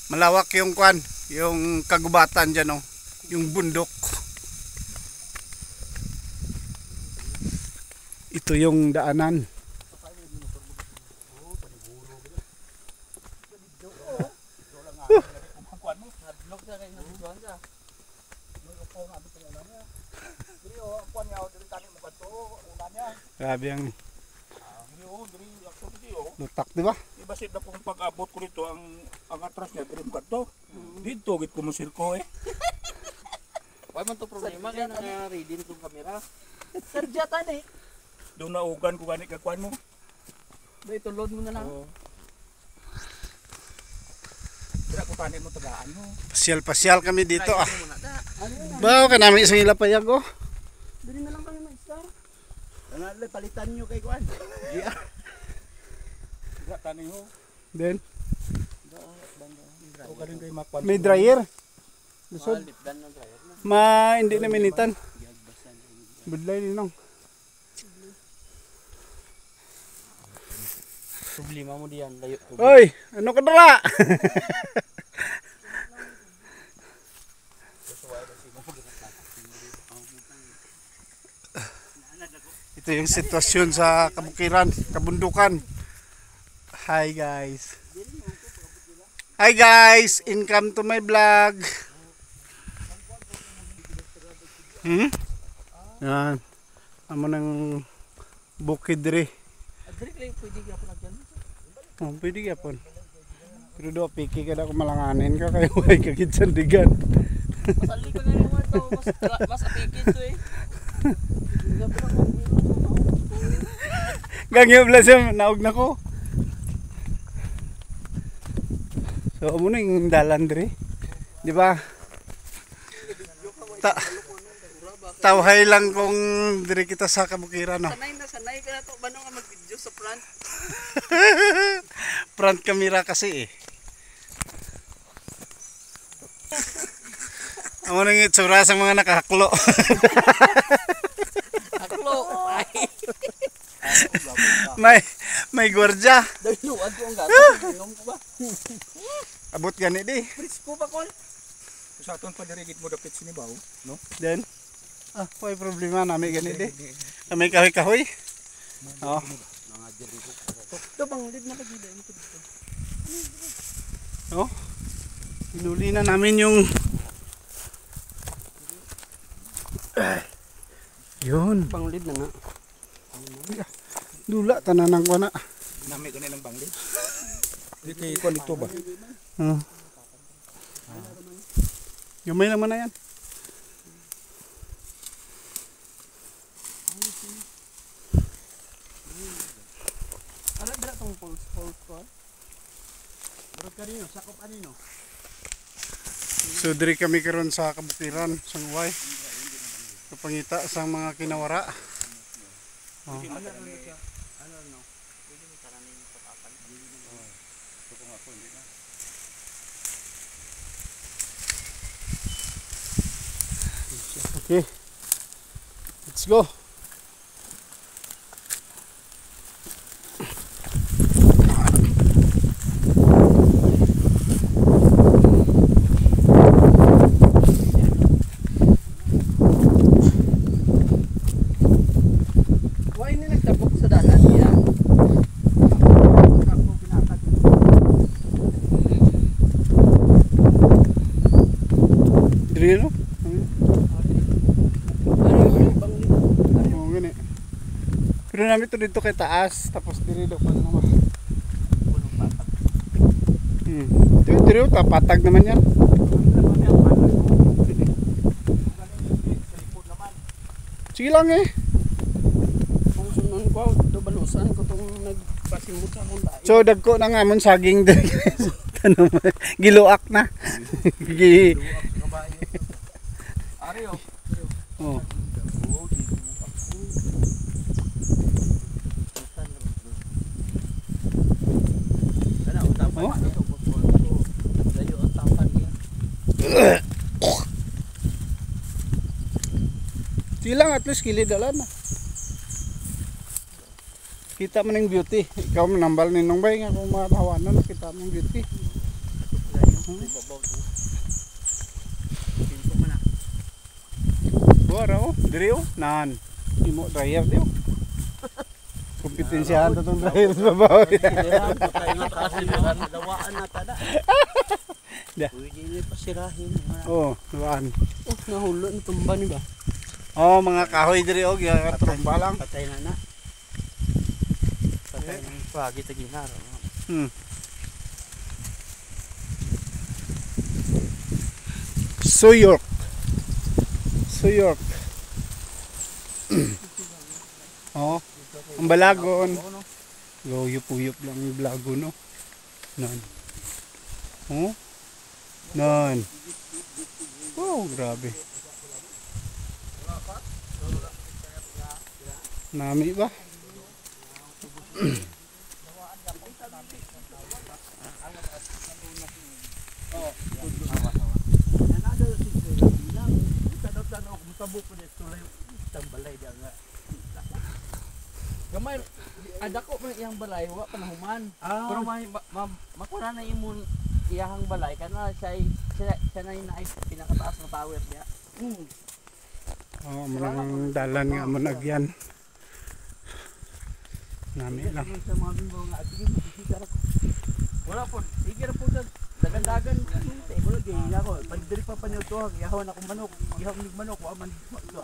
Malawak yung kwan, yung kagubatan dyan, oh. Yung bundok. Ito yung daanan. Grabe ang lutak, di ba? Ibasip na kung pag-abot ko rito ang atras niya, pero ka to. Dito, git ko mo sirko eh. Why man to problema kaya naka-ready nitong camera? Sarjatan eh. Doon na ugan ko ganit kakuan mo. Dito load mo na lang. Kira ko tanin mo tagaan mo. Pasyal-pasyal kami dito, ah. Bawa ka namin isang ilapayag, oh. Dili na lang kami mag-star. Ano palitan nyo kay kuan? Kira tanin ho. Then, O kanin kay makuan. may dryer. Lusod. Lipdan ng dryer na. Hindi na minitan. Budlay ninong. Problema mo diyan, layo to. Hoy, ano ka dala? Ito yung sitwasyon sa kabukiran, kabundukan. Hi guys. Hi guys, welcome to my vlog. Yan. Amo ng bukid diri. Adri kay pwede gyapon na dyan. Oh, pwede gyapon. Pero do piki ka na kung malanganin ka kay way kagid sandigan. Masali ko na yung mga to. Mas apikid to eh. Gangyo blasem naog na ko. So amo na yung dalan diri. Di ba? Tawhay lang kung diri kita sa kabukiran, no. Sanay ka na to. Bano ka mag-video sa front? Front camera kasi eh. Amo nang itsura sa mga nakahaklo. Aklo. may gwardiya. Dahil luwad ko ang gato. Inom ko ba? Abot gani di. Presko pa kon. Sa aton pa diri git mo dapit sinibaw, no? Then may problema nami gani di. May kahoy-kahoy. Oh. Ito bang lid na pagida ito dito. Oh. Inuli na namin yung yun. Panglid na nga. Dula tanan ko na. Nami gani ng bangli. Di kay kuan ito ba? Oh. Gamay naman na yan. Ano dira tong pulse ko? Bro kanino, sakop anino? So diri kami karon sa kabukiran, sa Uway. Kapangita sa mga kinawara. Oh. Okay. Let's go. Why ni nagtabok sa dalan niya? Diri no? Oh, gani. Pero namin to dito kay taas, tapos diri do pa naman. Diri tapatag naman yan. Sige lang eh. Kung sunon ko, balusan ko itong nagpasimot sa akong lain. So dagko na nga mon saging diri. Ano giluak na. Ari oh. Oh. Kana utapan Oh. ito ko. Layo utapan niya. Silang at least kilid dalan na. Kita man yung beauty. Ikaw manambal ninong bay nga kung matawanan kita man yung beauty. Babaw to. Pinto man na. Buwara oh, diri oh, nan. Imo dryer di oh. Kompetensyahan to tong dryer sa babaw. Siliran, patay nga kasiliran. Dawaan na tada. Da. Pwede nyo pasirahin. Oh, duaan. Oh, nahulo na tumba ni ba? Oh, mga kahoy diri og tromba lang. Patay na na. Patay na yung pagi taginar. Hmm. Suyok. Suyok. Oh, ang balagon. Uyup-uyup lang yung balagon, no? Nan. Oh? Nan. Oh, grabe. Nami ba? Gamay, adako pa iyang balay, wa pa nahuman. Pero makura na imong iyahang balay kana siya na yung pinakataas na tower niya. Oh, manang dalan nga mo nagyan. Nami lang. Sa mga bimbo nga sige magkikita ako. Wala po, sige ra po sa dagan-dagan. Wala gyud ako. Pag diri pa pa niyo to, yahawan ako manok. Yahaw mig manok wa man to.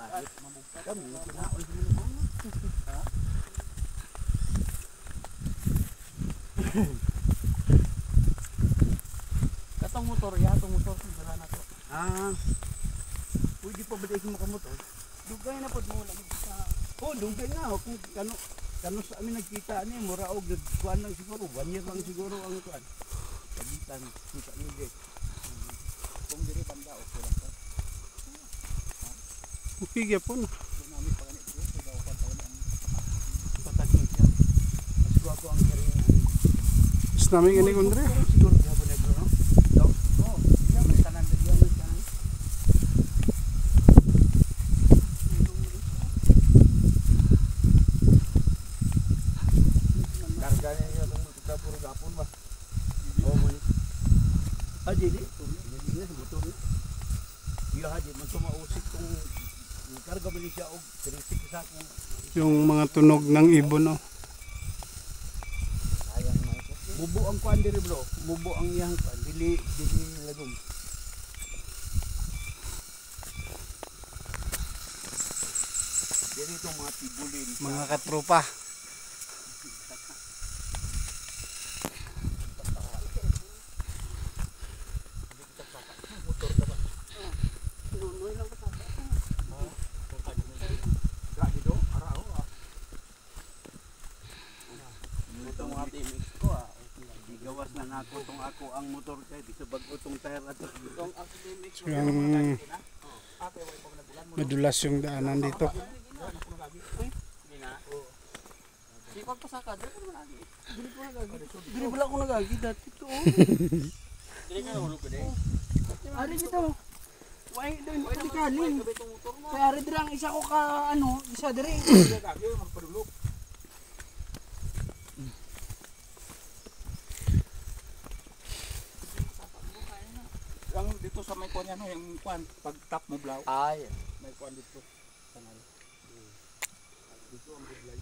Kami kinaol sa manok. Katong motor ya, tong motor dala na to. Pwede pa ba dahil makamotor? Dugay na pod mo lagi sa Oh, dungkay na. Kung kano sa amin nagkita ni mura og kuan lang siguro. 1 year lang siguro ang kuan. Pagitan kita ni guys. kung diri banda okay lang to. Okay gyapon. Nami pa ganito dito daw pa taon ang Patagin siya. Mas guwapo ang kariyan. Is nami gani kundre. Siguro gihapon na bro, no? Daw? Oo. Yan may tanan din yan. May tanan. Karga niya itong magkapuro gapon ba? Oo, man. Jadi ni sa motor ni. Iya haji man sumausik kung karga ba siya og tirisik sa akong Yung mga tunog ng ibon, oh. sayang na ito. Bubo ang kuan diri bro. Bubo ang iyang kuan. Dili lagom. Diri itong mga tibulin. Mga katropa. Ito mga timix ko Gawas na nako tong ako ang motor kay di sa bag-o tong tire ato. Tong academic So, yung madulas yung daanan dito. di pagpasaka diri man lagi. Dili ko nagagi. Dili wala ko nagagi dati to. Diri ka hulog ko dai. Ari dito. Why doon pwede kanin. Kabay tong motor mo. Kaya ari diri ang isa ko ka ano, isa diri. Gagi magpadulog. Ang dito sa may kuan yan, yung kuan pag tap mo blaw. Ay, May kuan dito. Kanal. Dito ang buglay.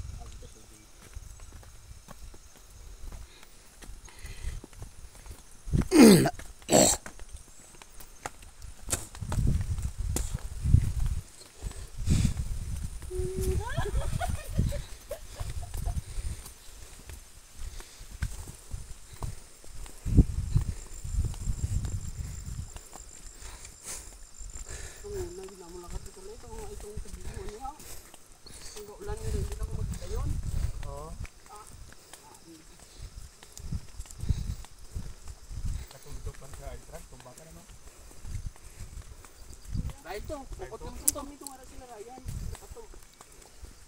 dai to, pukot yung to.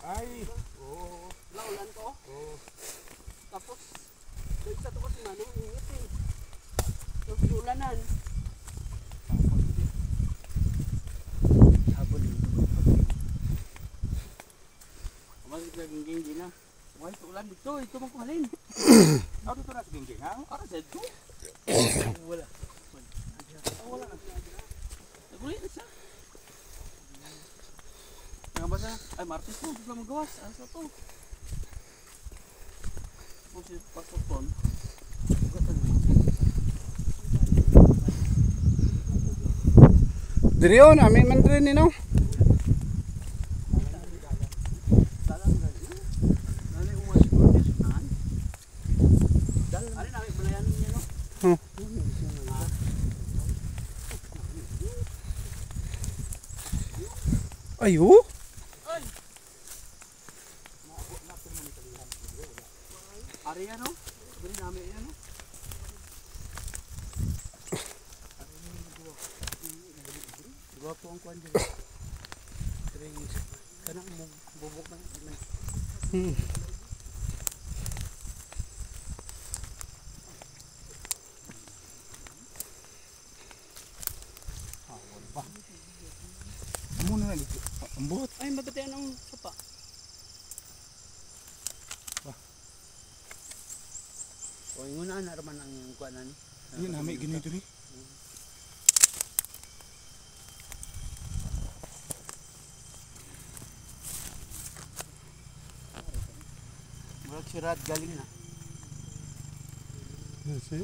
Ay, oo. Laulan ko. Oo. Tapos dito sa to kasi manong ingit eh. Tapos ulanan. Habol. Mas gaging din na. Why to ulan dito, ito man kuhalin. Ano to na sa gingging ha? Para sa ito. Wala. Martes mo, bigla magawas. Asa to? Kung si Pagputon, bugatan mo. Diri on, amin man rin ni no. Dalang gani. Nanay uwas ko ni sunan. Dalang. Ari namin balayan niya no. Hmm. Ayo. Ay. Ari ano? Beri namin ano? Dua po ang kuan dyan. Kanang bubok ng Hmm. Amo na dito. Ambot. ay mabatayan ng sapa. O inguna na raman ang kuanan. Di nami gini diri. Murag sirad galing na. Kasi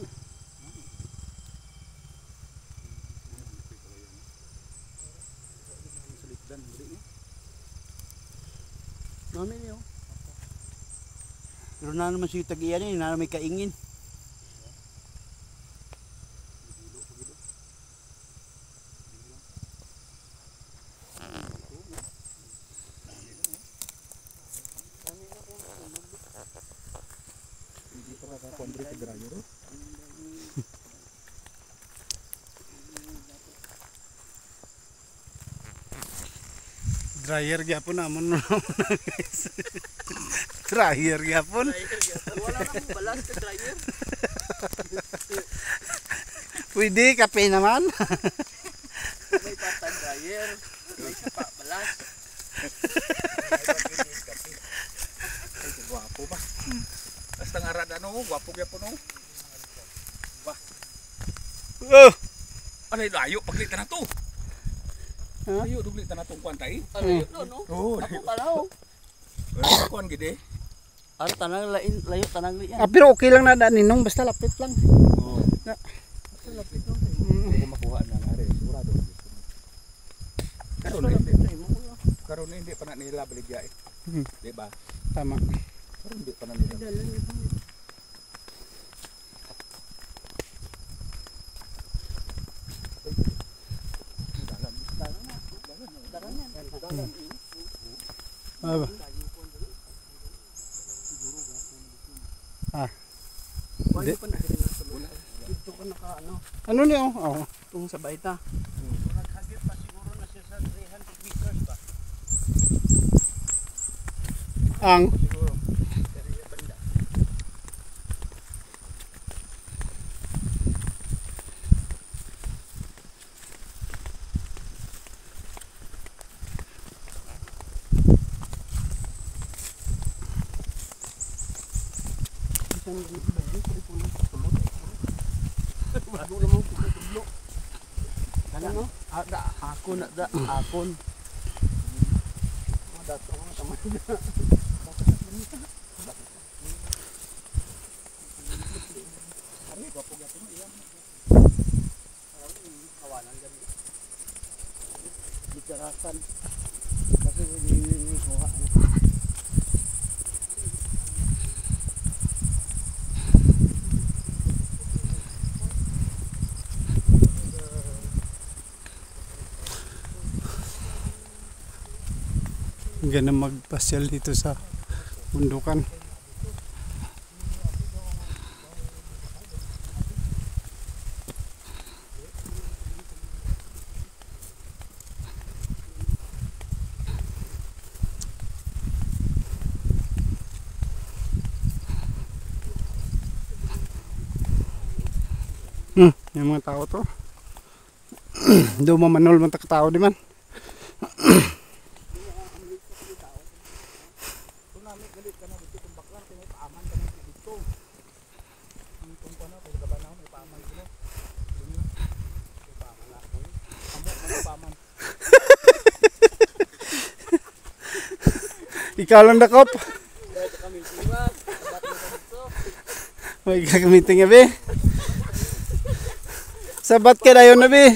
Sulikdan diri niya. Nami niyo. Pero na naman si tag-iyan eh, na may kaingin. Hindi pa ka kondre ka dryer. dryer gyapon namon no guys. Dryer gyapon. Wala nang balas sa dryer. Pwede kape naman. May patag dryer. May sapa balas. Ay, gwapo ba? Basta ngarad ano, gwapo gyapon no. Oh. Ano layo paglita na to. Ha? Layo duglita na tong kwantay. Ano yun no? Oh, Ako kalaw. kuan gid eh. Ar tanang lain layo tanang liyan. Ah, pero okay lang na daan ninong basta lapit lang. Oo. Na. Basta lapit lang. Mm. Kung makuha na nga rin, sigurado. Karon na hindi pa na nila baligya eh. Hmm. Di ba? Tama. Karon hindi pa na nila. Ah. Ah. Wala pa na dito ko naka ano, Ano niyo? Oh. tung sa baita. Naghagip pa siguro na siya sa 300 meters ba? Ang Siguro. Dari banda. Isang dito ba yun? Pwede po lang tulog. Bago naman tulog. Ano? Akon na da, akon. Dato ko tama. Ari gwapo gyapon mo iyan. Kawanan gani. Bicarakan. Kasi hindi kuha. ganun magpasyal dito sa bundukan. Yung mga tao to. Do mamanol man tao di man. Ikaw lang dakop. May gagamitin nga be. Sabat ka dayon na be.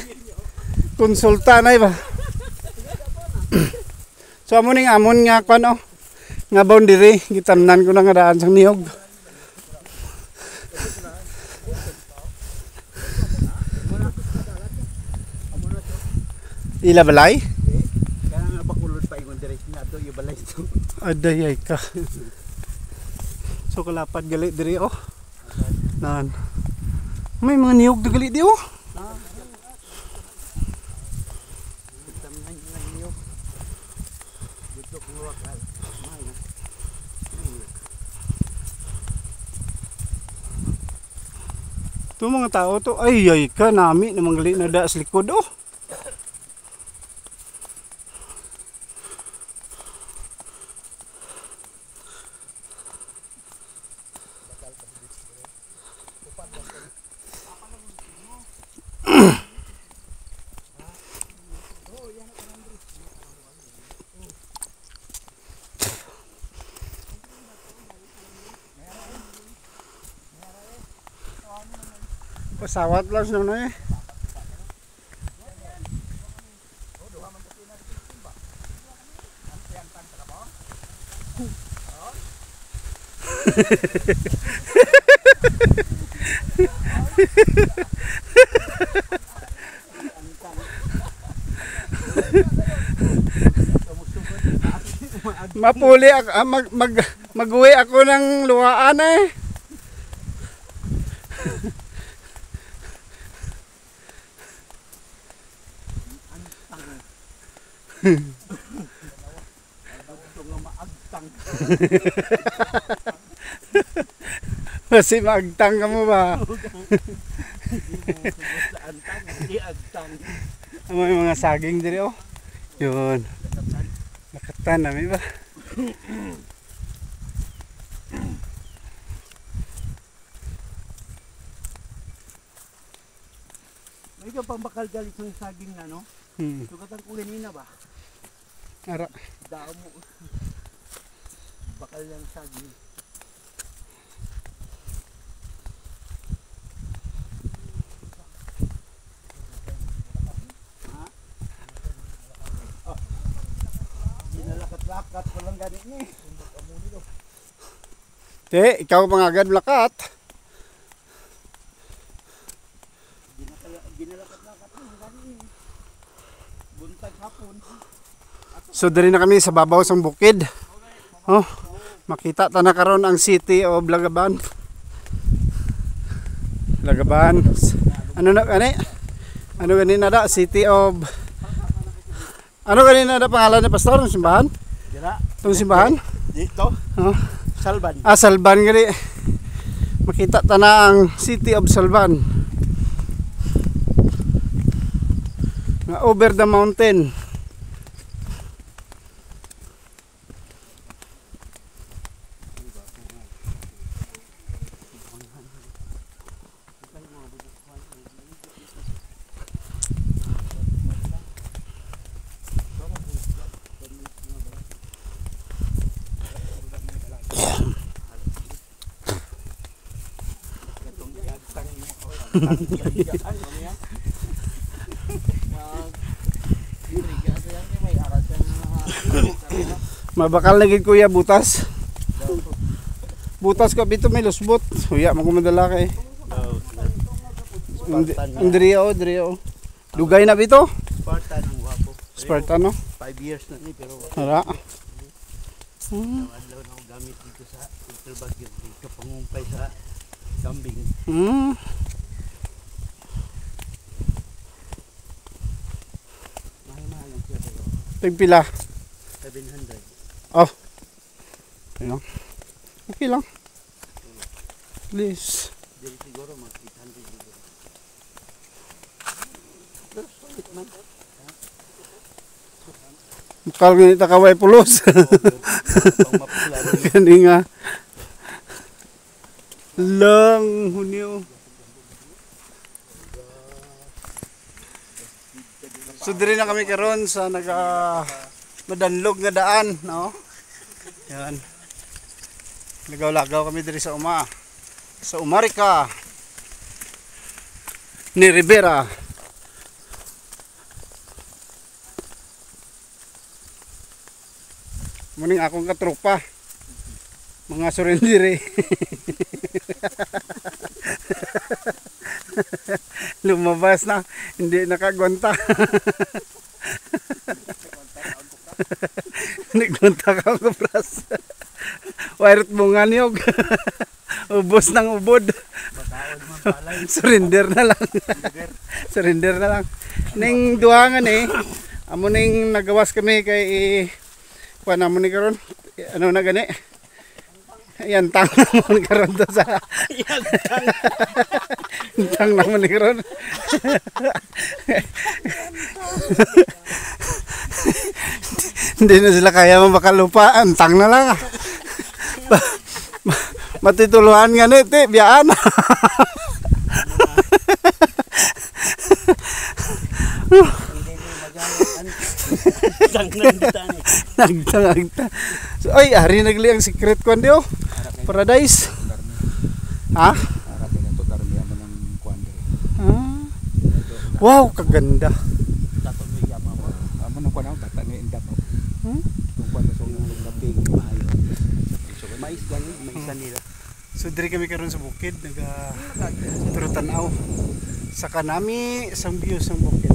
Konsulta na ba? So amon nga kuan nga boundary gitamnan ko na nga daan sang niyog. Ila balay? Kaya nga bakulod pa ingon direct na do yung balay to. Aday ka. So kalapad gali diri Nan. May mga niyog gali di Tamnan lang niyo. Dito ko wakal. To mga tao to ay ka nami namang gali na da sa likod Pasawat lang na Mapuli ako, mag-uwi ako ng luwaan Kasi maagtang ka mo ba? May mga saging diri Yun. Nakatan namin ba? Medyo pambakal galit ng saging na no. Sugatan ko ganina ba? Ara. Dao mo. Bakal lang saging. Ginalakat-lakat ko lang ganit ni. Ikaw pangagad lakat. Ginalakat-lakat ko lang ganit. Buntag hapon. So diri na kami sa babaw sang bukid. Makita ta na karon ang city of Lagaban. Lagaban. Ano na gani? Ano gani na da city of Ano gani na da pangalan ni pastor ng simbahan? Dira. Tong simbahan? Dito. Salban. Salban gani. Makita ta na ang city of Salban. Over the mountain. Mabakal na gid kuya butas. Butas ko bito may lusbot. Huya man ko madala kay. Andrio. Dugay na bito? Spartan ang wapo. Spartan no? 5 years na ni pero Ara. adlaw na ako gamit dito sa Interbag dito pangumpay sa kambing. Mahal ang siya pero Tagpila. 700. Ayun. Okay lang. Please. Dili siguro mga 800 siguro. Pero sulit man. Mukal ganito kaway pulos. Pang mapula. Gani nga. Lang hunyo. So diri na kami karon sa madanlog nga daan, no? Yan. Lagaw-lagaw kami diri sa sa Umarika ni Rivera. Muning akong katropa. Mga surindiri. Lumabas na, hindi nakagwanta. Nagwanta ka ako, pras. Wiret bunga niyog. Ubos ng ubod. Surrender na lang. Surrender na lang. Ning duhangan amo ning nagawas kami kay kuha na mo ni karon. Ano na gani? Yantang naman karon to sa yantang naman ni karon. Hindi na sila kaya makalupa, antang na lang. Matituluhan nga niti, biyaan. Nagtang. So, ay, hari nagli ang secret ko ndio. Paradise. Ha? Wow, kaganda. So diri kami karon sa bukid, turo tanaw. Sa kanami isang view sa bukid.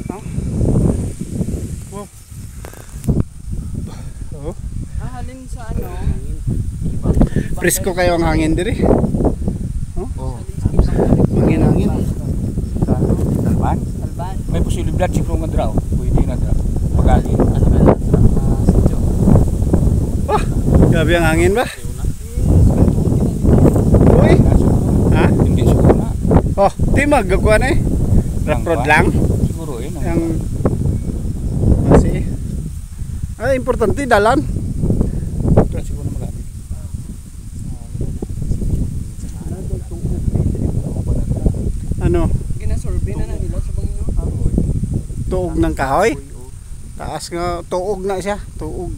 Oh. Wow. Oh. Halin sa ano? Presko kayo ang hangin diri. Oh. Hangin. Alban? May posibilidad siguro nga draw. Pwede na draw. Pagali. Ano ba na? Sityo. Wah, gabi ang hangin ba? Uy. Ha? Hindi siguro na. Oh, di maggakuan Road lang. Siguro Yang masih. Importante dalan. Siguro na magali. Ano? Ginasurvey na nila sa bangin. Tuog ng kahoy? Taas nga, tuog na siya. Tuog.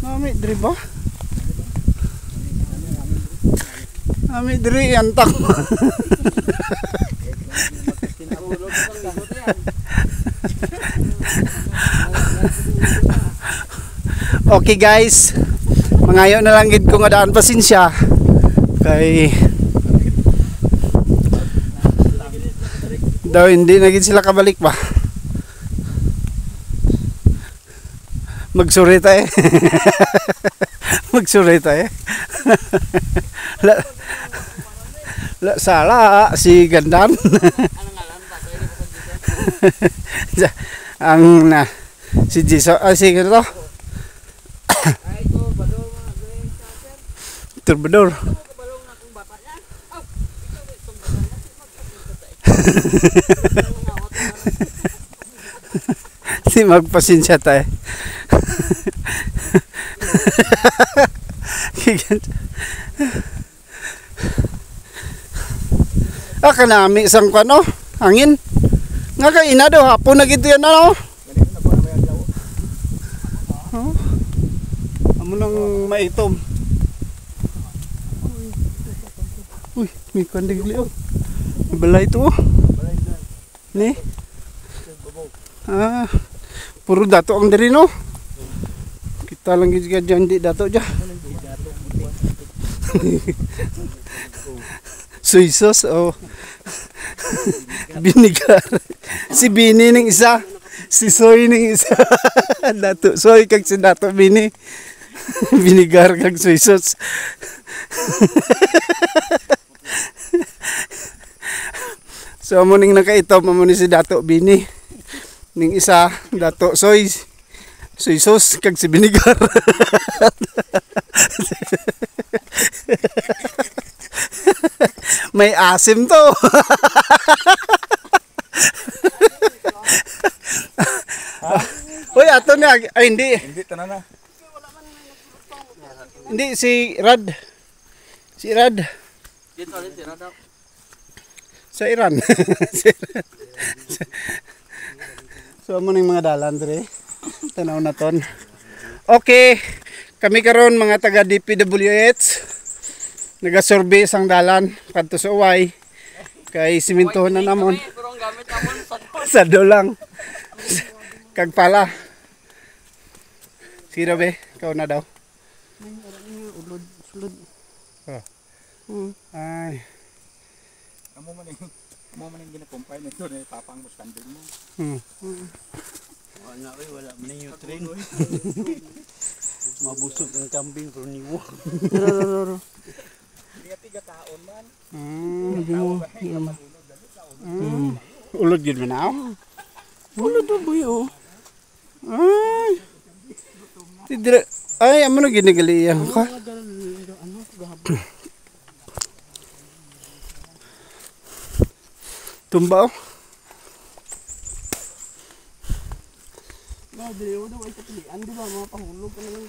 Nami diri ba? Nami diri antak. Okay guys, mangayo na lang gid ko nga daan pasensya kay daw hindi na gid sila kabalik ba. Magsurita magsurita la sala si Gandan. Ang na si Jiso si gitu Turbador. Si magpasensya tayo. Kanami isang kano hangin nga kaina daw hapon na gito yan ano. Amo nang maitom. Uy, may kandigli oh. Balay ito oh. Ni? Puro dato ang diri no. Kita lang gid dyan di dato dyan. Soy sauce oh. Binigar. Si Bini ning isa. Si Soy ning isa. Dato Soy kag si Dato Bini. Binigar kag soy sauce. So amo ning nakaitom amo ni si Dato Bini. Ning isa Dato Soy sauce kag si Binigar. May asim to. Uy, ato na. Ay, hindi. Hindi tanan na. Hindi, si Rad. Si Rad. Dito rin tira daw. Sa Iran. So amo ning mga dalan dire. Tanaw na ton. Okay, kami karon mga taga DPWH naga-survey sang dalan kadto sa Uway. Kay simintohon na namon. Pero ang gamit namon Sado lang. Kag pala. Sino be? Ikaw na daw. ulod, sulod. Ay. Amo man yung ginakumpay nito na papang mo skandal mo. Wala wala man yung train. Mabusog ang kambing pero niwo. Hindi tiga taon man. Ulod gid man aw. Ulod do boy oh. Ay. Tidre ay amo na ginagaliyan ka. Ano gahapon. Tumba oh. Ba dire do ay kapilian di ba mga panghulog ka lang.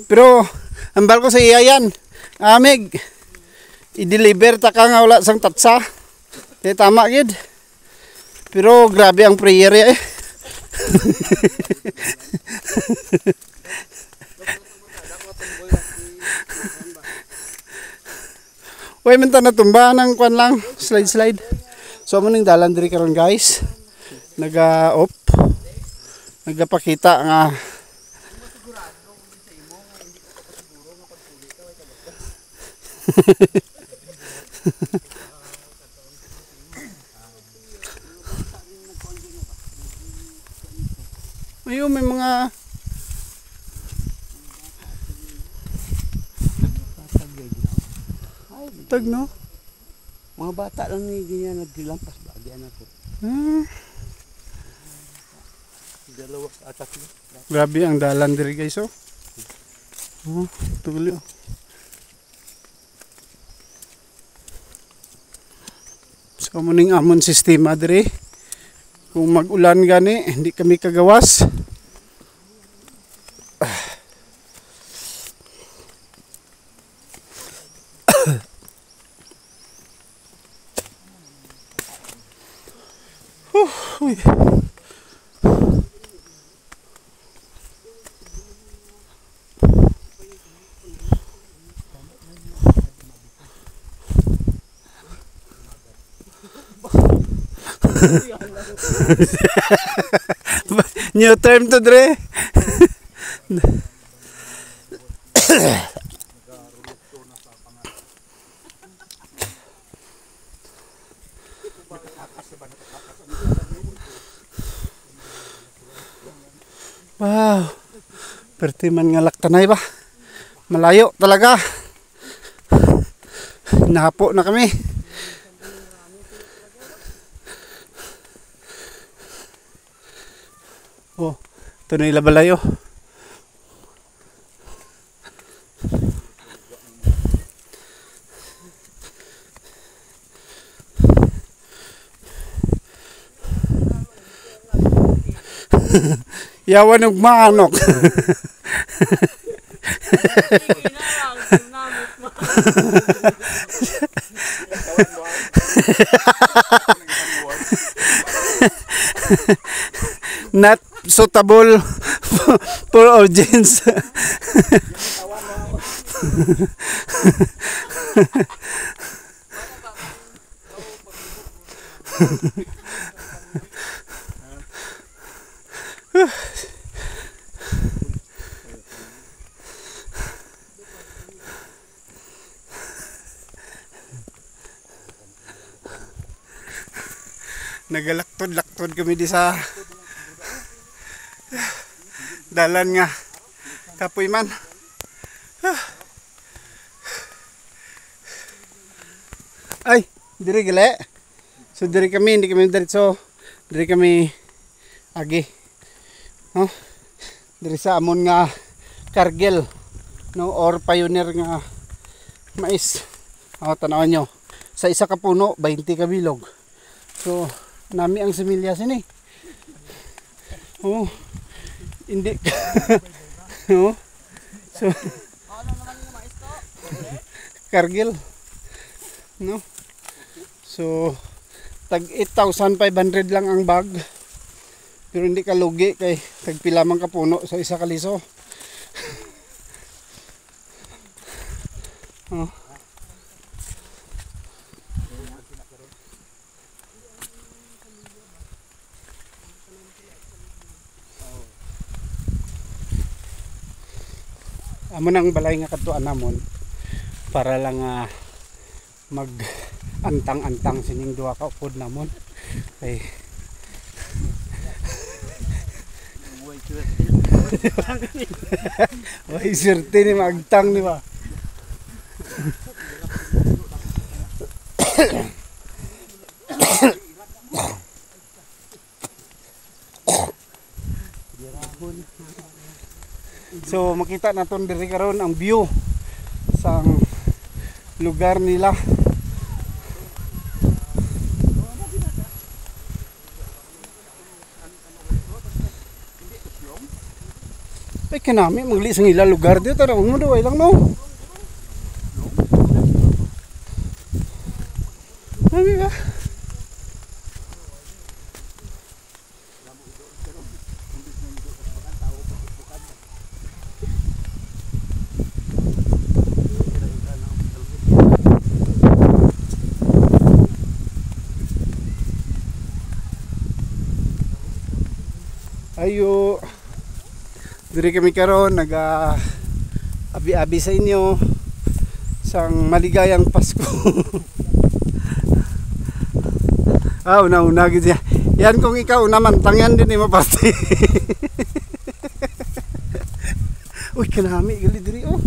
Pero ambal ko sa iya yan. Amig. I-deliver ta ka nga wala sang tatsa. Kaya tama gid. Pero grabe ang prayer eh. Uy, minta na tumba ng kwan lang, slide. So mo ning dalan diri karon guys. Naga-off. Nagapakita nga Ayun, may mga tag no? Mga bata lang ni ganyan naglampas bagyan ako. Dalawa atak mo. Grabe ang dalan diri guys oh. Tuloy oh. So muning amon sistema diri. Kung mag-ulan gani, hindi kami kagawas. Uy. New term to dre. Wow. Pertiman nga laktanay ba? Malayo talaga. Nahapo na kami. Oh, ito na ilabalayo. Yawan ng manok. Not suitable for audience. Nagalaktod-laktod kami di sa dalan nga kapoy man. Ay, diri gile. So diri kami, hindi kami diretso. Diri kami agi. No? Diri sa amon nga Cargill, no, or pioneer nga mais. Tanawan nyo. Sa isa ka puno, 20 ka bilog. So, nami ang similyas ini. Oh. Hindi. No? So, Ano naman yung mais to? Cargill. No? So, tag 8,500 lang ang bag. Pero hindi ka lugi kay tagpila man ka puno sa isa ka liso. Oh. Amo nang balay nga katuan namon para lang mag antang-antang sining duha ka upod namon. Kay way serte ni magtang ni ba. So makita naton diri karon ang view sang lugar nila. Ay kanami magli sang ila lugar dito tanawon mo daw ay lang no. Ay ba? Ayo. Diri kami karon abi-abi sa inyo sang maligayang Pasko. Una-una gid siya. Yan kung ikaw naman tangyan din ni mapasti. Uy, kanami gali diri oh.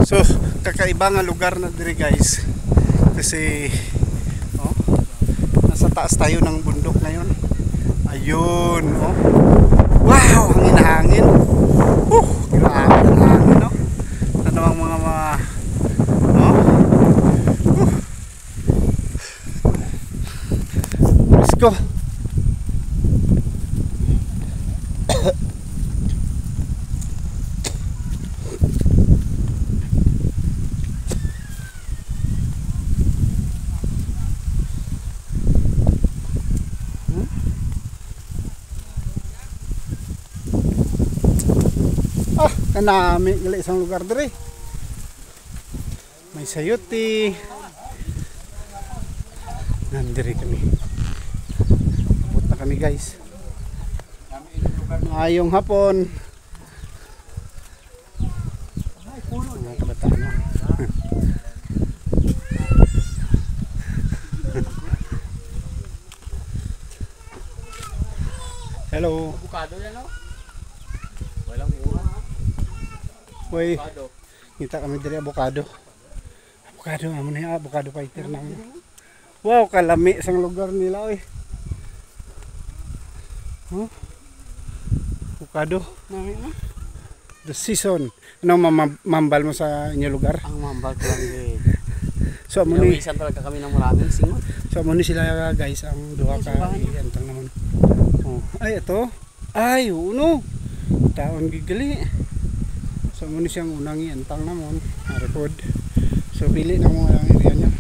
So, kakaiba nga lugar na diri guys. Kasi nasa taas tayo ng bundok ngayon. Ayun, oh. Wow, hangin-hangin. Grabe ang hangin, no? Ano ang mga let's go. Kanami gali isang lugar diri. May sayuti. Nandiri kami. Abot na kami guys. Maayong hapon. Mga kabataan na. Hello. Avocado yan, no? Walang mura. Uy, kita kami dari avocado. Avocado, amo na yung avocado fighter na. Wow, kalami sang lugar nila oy. Avocado. The season. Ano mambal mo sa inyo lugar? Ang mambal ko lang din. So amo ni Nawisan talaga kami ng maraming singot. so amo ni sila guys ang duha ka antang naman. Oh, ay ito. Ay, uno. Taon gigali. So muna siyang unang iantang namon record. So pili na mo ang area niya.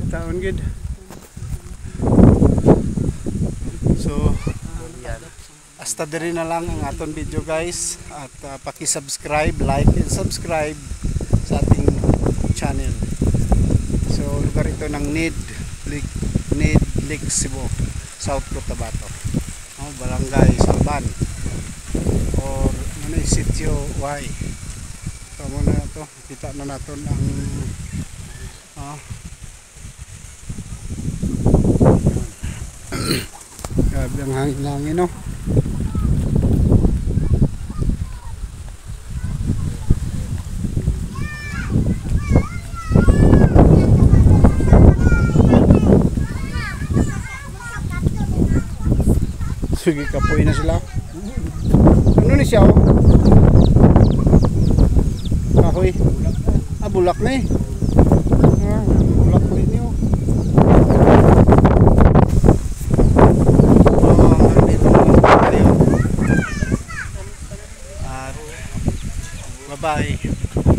Taon gid. So hasta diri na lang ang aton video guys at paki-subscribe, like and subscribe sa ating channel. So lugar ito ng Nid Lake Cebu, South Cotabato. Barangay Salban or ano sitio Y. So muna to kita na naton ang grabe ang hangin no. Sige, kapoy na sila. Ano ni siya? Kahoy. Bulak na eh. Bulak na niyo. Bye-bye.